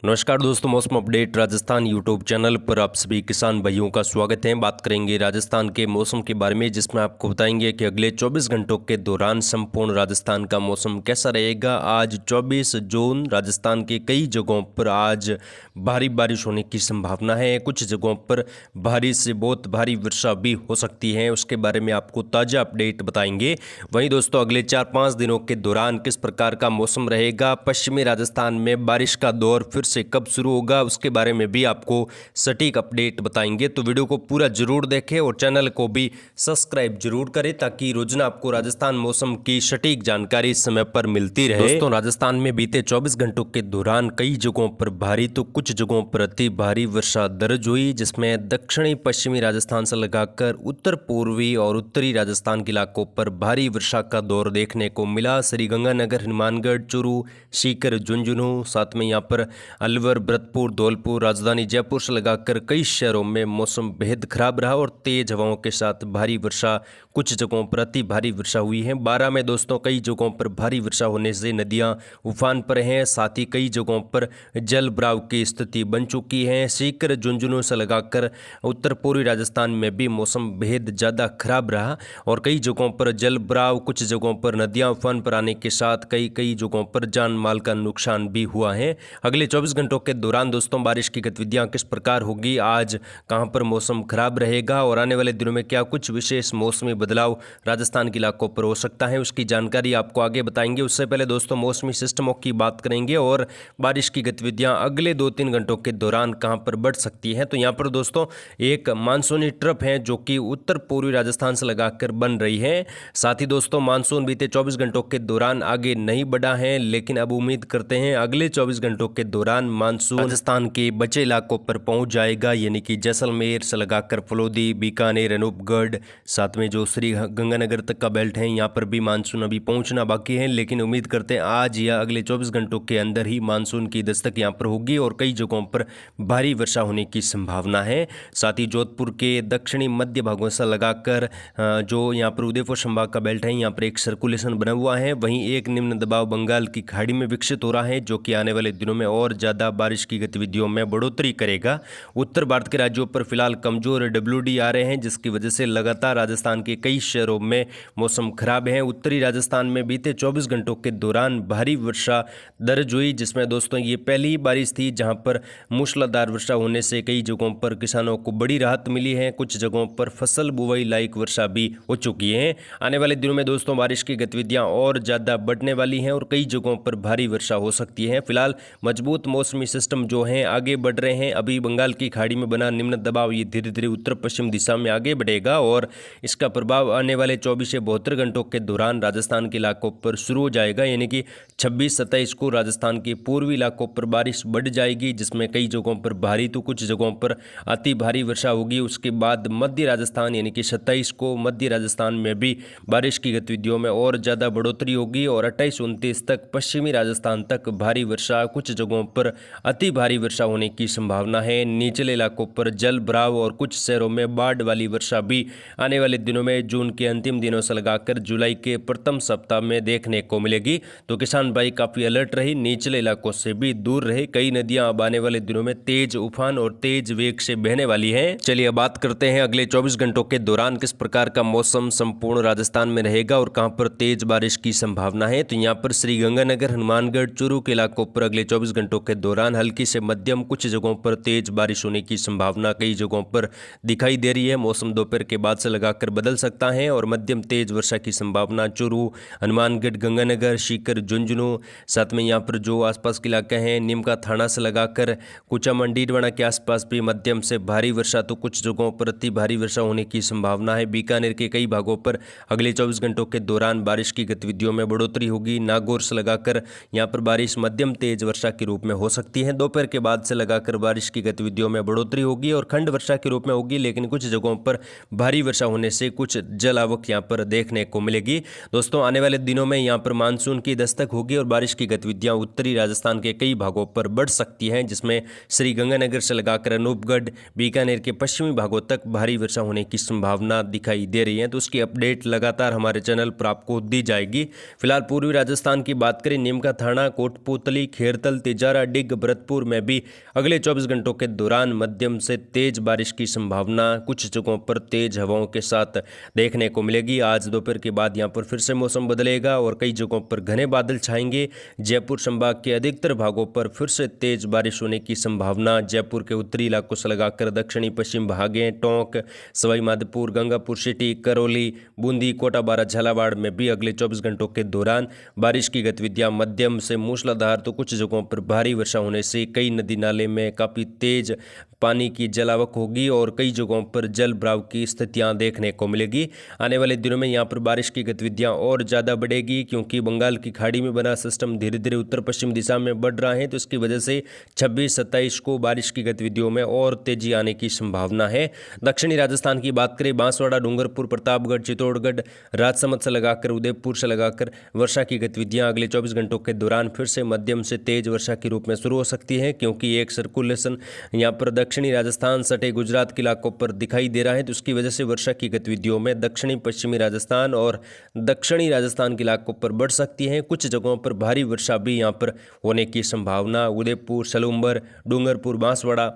नमस्कार दोस्तों, मौसम अपडेट राजस्थान यूट्यूब चैनल पर आप सभी किसान भाइयों का स्वागत है। बात करेंगे राजस्थान के मौसम के बारे में, जिसमें आपको बताएंगे कि अगले 24 घंटों के दौरान संपूर्ण राजस्थान का मौसम कैसा रहेगा। आज 24 जून राजस्थान के कई जगहों पर आज भारी बारिश होने की संभावना है। कुछ जगहों पर भारी से बहुत भारी वर्षा भी हो सकती है, उसके बारे में आपको ताज़ा अपडेट बताएंगे। वहीं दोस्तों, अगले 4-5 दिनों के दौरान किस प्रकार का मौसम रहेगा, पश्चिमी राजस्थान में बारिश का दौर फिर से कब शुरू होगा, उसके बारे में भी आपको सटीक अपडेट बताएंगे। तो वीडियो को पूरा जरूर देखें और चैनल को भी सब्सक्राइब जरूर करें, ताकि रोजाना आपको राजस्थान मौसम की सटीक जानकारी समय पर मिलती रहे। दोस्तों, राजस्थान में बीते 24 घंटों के दौरान कई जगहों पर भारी तो कुछ जगहों पर अति भारी वर्षा दर्ज हुई, जिसमें दक्षिणी पश्चिमी राजस्थान से लगाकर उत्तर पूर्वी और उत्तरी राजस्थान के इलाकों पर भारी वर्षा का दौर देखने को मिला। श्रीगंगानगर, हनुमानगढ़, चूरू, सीकर, झुंझुनू, साथ में यहाँ पर अलवर, भरतपुर, धौलपुर, राजधानी जयपुर से लगाकर कई शहरों में मौसम बेहद खराब रहा और तेज हवाओं के साथ भारी वर्षा, कुछ जगहों पर अति भारी वर्षा हुई है। 12 में दोस्तों कई जगहों पर भारी वर्षा होने से नदियां उफान पर हैं, साथ ही कई जगहों पर जल भराव की स्थिति बन चुकी है। सीकर, झुंझुनू से लगाकर उत्तर पूर्वी राजस्थान में भी मौसम बेहद ज़्यादा खराब रहा और कई जगहों पर जल भराव, कुछ जगहों पर नदियां उफान पर आने के साथ कई जगहों पर जान माल का नुकसान भी हुआ है। अगले 24 घंटों के दौरान दोस्तों बारिश की गतिविधियां किस प्रकार होगी, आज कहां पर मौसम खराब रहेगा और आने वाले दिनों में क्या कुछ विशेष मौसमी बदलाव राजस्थान के इलाकों पर हो सकता है, उसकी जानकारी आपको आगे बताएंगे। उससे पहले दोस्तों मौसमी सिस्टमों की बात करेंगे और बारिश की गतिविधियां अगले 2-3 घंटों के दौरान कहां पर बढ़ सकती हैं। तो यहाँ पर दोस्तों एक मानसूनी ट्रफ है जो कि उत्तर पूर्वी राजस्थान से लगाकर बन रही है। साथ ही दोस्तों मानसून बीते 24 घंटों के दौरान आगे नहीं बढ़ा है, लेकिन अब उम्मीद करते हैं अगले 24 घंटों के दौरान मानसून राजस्थान के बचे इलाकों पर पहुंच जाएगा, यानी कि जैसलमेर से लगाकर फलोदी, बीकानेर, अनूपगढ़, साथ में जो श्री गंगानगर तक का बेल्ट है, यहाँ पर भी मानसून अभी पहुंचना बाकी है। लेकिन उम्मीद करते हैं आज या अगले 24 घंटों के अंदर ही मानसून की दस्तक यहाँ पर होगी और कई जगहों पर भारी वर्षा होने की संभावना है। साथ ही जोधपुर के दक्षिणी मध्य भागों से लगाकर जो यहाँ पर उदयपुर संभाग का बेल्ट है, यहाँ पर एक सर्कुलेशन बना हुआ है। वहीं एक निम्न दबाव बंगाल की खाड़ी में विकसित हो रहा है, जो कि आने वाले दिनों में और ज़्यादा बारिश की गतिविधियों में बढ़ोतरी करेगा। उत्तर भारत के राज्यों पर फिलहाल कमजोर WD आ रहे हैं, जिसकी वजह से लगातार राजस्थान के कई शहरों में मौसम खराब है। उत्तरी राजस्थान में बीते 24 घंटों के दौरान भारी वर्षा दर्ज हुई, जिसमें दोस्तों ये पहली बारिश थी जहां पर मूसलाधार वर्षा होने से कई जगहों पर किसानों को बड़ी राहत मिली है। कुछ जगहों पर फसल बुवाई लायक वर्षा भी हो चुकी है। आने वाले दिनों में दोस्तों बारिश की गतिविधियां और ज़्यादा बढ़ने वाली हैं और कई जगहों पर भारी वर्षा हो सकती है। फिलहाल मजबूत मौसमी सिस्टम जो हैं आगे बढ़ रहे हैं। अभी बंगाल की खाड़ी में बना निम्न दबाव ये धीरे धीरे उत्तर पश्चिम दिशा में आगे बढ़ेगा और इसका प्रभाव आने वाले 24 से 72 घंटों के दौरान राजस्थान के इलाकों पर शुरू हो जाएगा, यानी कि 26-27 को राजस्थान के पूर्वी इलाकों पर बारिश बढ़ जाएगी, जिसमें कई जगहों पर भारी तो कुछ जगहों पर अति भारी वर्षा होगी। उसके बाद मध्य राजस्थान यानी कि 27 को मध्य राजस्थान में भी बारिश की गतिविधियों में और ज़्यादा बढ़ोतरी होगी और 28-29 तक पश्चिमी राजस्थान तक भारी वर्षा, कुछ जगहों पर अति भारी वर्षा होने की संभावना है। निचले इलाकों पर जल भराव और कुछ शहरों में बाढ़ वाली वर्षा भी आने वाले दिनों में जून के अंतिम दिनों से लगाकर जुलाई के प्रथम सप्ताह में देखने को मिलेगी। तो किसान भाई काफ़ी अलर्ट रहे, निचले इलाकों से भी दूर रहे। कई नदियां अब आने वाले दिनों में तेज उफान और तेज वेग से बहने वाली हैं। चलिए अब बात करते हैं अगले 24 घंटों के दौरान किस प्रकार का मौसम संपूर्ण राजस्थान में रहेगा और कहां पर तेज बारिश की संभावना है। तो यहाँ पर श्रीगंगानगर, हनुमानगढ़, चूरू के इलाकों पर अगले 24 घंटों के दौरान हल्की से मध्यम, कुछ जगहों पर तेज बारिश होने की संभावना कई जगहों पर दिखाई दे रही है। मौसम दोपहर के बाद से लगाकर बदल सकता है और मध्यम तेज वर्षा की संभावना चूरू, हनुमानगढ़, गंगानगर, सीकर, झुंझुनू, साथ में यहाँ पर जो आसपास के इलाके हैं नीमका थाना से लगाकर कुचामन, डीडवाना के आसपास भी मध्यम से भारी वर्षा तो कुछ जगहों पर अति भारी वर्षा होने की संभावना है। बीकानेर के कई भागों पर अगले 24 घंटों के दौरान बारिश की गतिविधियों में बढ़ोतरी होगी। नागौर से लगाकर यहाँ पर बारिश मध्यम तेज वर्षा के रूप में हो सकती है। दोपहर के बाद से लगाकर बारिश की गतिविधियों में बढ़ोतरी होगी और खंड वर्षा के रूप में होगी, लेकिन कुछ जगहों पर भारी वर्षा होने से कुछ जल आवक यहाँ पर देखने को मिलेगी। दोस्तों आने वाले दिनों में यहाँ पर मानसून की दस्तक होगी और बारिश की गतिविधियाँ उत्तरी राजस्थान के कई भागों पर बढ़ सकती हैं, जिसमें श्री गंगानगर से लगाकर अनूपगढ़, बीकानेर के पश्चिमी भागों तक भारी वर्षा होने की संभावना दिखाई दे रही है। तो उसकी अपडेट लगातार हमारे चैनल पर आपको दी जाएगी। फिलहाल पूर्वी राजस्थान की बात करें, नीमका थाना, कोटपूतली, खेरतल, तिजारा, डिग, भरतपुर में भी अगले 24 घंटों के दौरान मध्यम से तेज बारिश की संभावना, कुछ जगहों पर तेज हवाओं के साथ देखने को मिलेगी। आज दोपहर के बाद यहां पर फिर से मौसम बदलेगा और कई जगहों पर घने बादल छाएंगे। जयपुर संभाग के अधिकतर भागों पर फिर से तेज बारिश होने की संभावना। जयपुर के उत्तरी इलाकों से लगाकर दक्षिणी पश्चिम भागें, टोंक, सवाई माधोपुर, गंगापुर सिटी, करौली, बूंदी, कोटा बारा, झालावाड़ में भी अगले 24 घंटों के दौरान बारिश की गतिविधियां मध्यम से मूसलाधार तो कुछ जगहों पर भारी वर्षा होने से कई नदी नाले में काफ़ी तेज पानी की जलावक होगी और कई जगहों पर जल भराव की स्थितियां देखने को मिलेगी। आने वाले दिनों में यहां पर बारिश की गतिविधियां और ज़्यादा बढ़ेगी क्योंकि बंगाल की खाड़ी में बना सिस्टम धीरे धीरे उत्तर पश्चिम दिशा में बढ़ रहा है, तो इसकी वजह से 26-27 को बारिश की गतिविधियों में और तेजी आने की संभावना है। दक्षिणी राजस्थान की बात करें, बांसवाड़ा, डूंगरपुर, प्रतापगढ़, चित्तौड़गढ़, राजसमंद से लगाकर उदयपुर से लगाकर वर्षा की गतिविधियां अगले 24 घंटों के दौरान फिर से मध्यम से तेज वर्षा के रूप में शुरू हो सकती है क्योंकि एक सर्कुलेशन यहां पर दक्षिणी राजस्थान सटे गुजरात के इलाकों पर दिखाई दे रहा है, तो उसकी वजह से वर्षा की गतिविधियों में दक्षिणी पश्चिमी राजस्थान और दक्षिणी राजस्थान के इलाकों पर बढ़ सकती है। कुछ जगहों पर भारी वर्षा भी यहां पर होने की संभावना। उदयपुर, सलूम्बर, डूंगरपुर, बांसवाड़ा,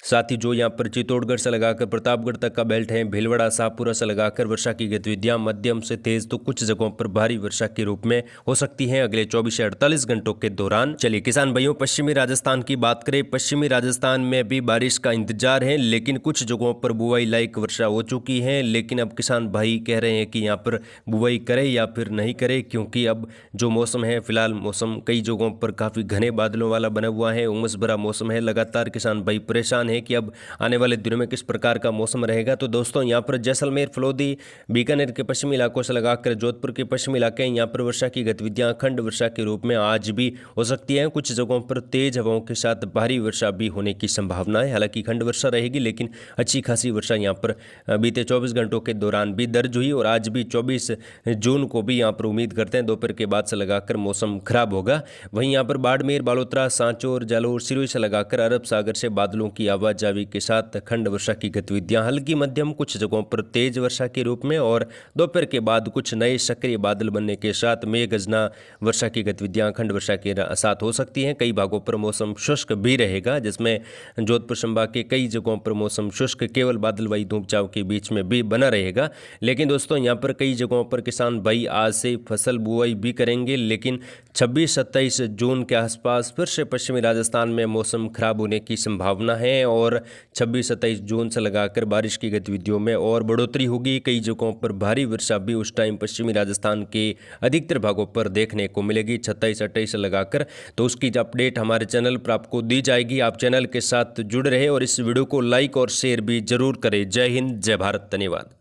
साथ ही जो यहाँ पर चित्तौड़गढ़ से लगाकर प्रतापगढ़ तक का बेल्ट है, भीलवाड़ा, शाहपुरा से लगाकर वर्षा की गतिविधियां मध्यम से तेज तो कुछ जगहों पर भारी वर्षा के रूप में हो सकती हैं अगले 24 से 48 घंटों के दौरान। चलिए किसान भाइयों, पश्चिमी राजस्थान की बात करें। पश्चिमी राजस्थान में भी बारिश का इंतजार है, लेकिन कुछ जगहों पर बुआई लायक वर्षा हो चुकी है। लेकिन अब किसान भाई कह रहे हैं कि यहाँ पर बुआई करे या फिर नहीं करे, क्योंकि अब जो मौसम है फिलहाल मौसम कई जगहों पर काफ़ी घने बादलों वाला बना हुआ है, उमस भरा मौसम है। लगातार किसान भाई परेशान है कि अब आने वाले दिनों में किस प्रकार का मौसम रहेगा। तो दोस्तों यहाँ पर जैसलमेर, फलोदी, बीकानेर के पश्चिमी इलाकों से लगाकर जोधपुर के पश्चिमी इलाके, यहाँ पर वर्षा की गतिविधियां खंड वर्षा के रूप में आज भी हो सकती हैं। कुछ जगहों पर तेज हवाओं के साथ भारी वर्षा भी होने की संभावना है। हालांकि खंड वर्षा रहेगी, लेकिन अच्छी खासी वर्षा यहाँ पर बीते 24 घंटों के दौरान भी दर्ज हुई और आज भी 24 जून को भी यहाँ पर उम्मीद करते हैं दोपहर के बाद से लगाकर मौसम खराब होगा। वहीं यहाँ पर बाड़मेर, बालोतरा, सांचौर, जालोर, सिरोही से लगाकर अरब सागर से बादलों की आवाजावी के साथ खंड वर्षा की गतिविधियां हल्की मध्यम, कुछ जगहों पर तेज वर्षा के रूप में और दोपहर के बाद कुछ नए सक्रिय बादल बनने के साथ मेघगर्जना वर्षा की गतिविधियां खंड वर्षा के साथ हो सकती हैं। कई भागों पर मौसम शुष्क भी रहेगा, जिसमें जोधपुर संभाग के कई जगहों पर मौसम शुष्क केवल बादलवाई धूप छांव के बीच में भी बना रहेगा। लेकिन दोस्तों यहाँ पर कई जगहों पर किसान भाई आज से फसल बुआई भी करेंगे, लेकिन 26-27 जून के आसपास फिर से पश्चिमी राजस्थान में मौसम खराब होने की संभावना है और 26-27 जून से लगाकर बारिश की गतिविधियों में और बढ़ोतरी होगी। कई जगहों पर भारी वर्षा भी उस टाइम पश्चिमी राजस्थान के अधिकतर भागों पर देखने को मिलेगी 27-28 से लगाकर। तो उसकी अपडेट हमारे चैनल पर आपको दी जाएगी। आप चैनल के साथ जुड़े रहे और इस वीडियो को लाइक और शेयर भी जरूर करें। जय हिंद, जय भारत, धन्यवाद।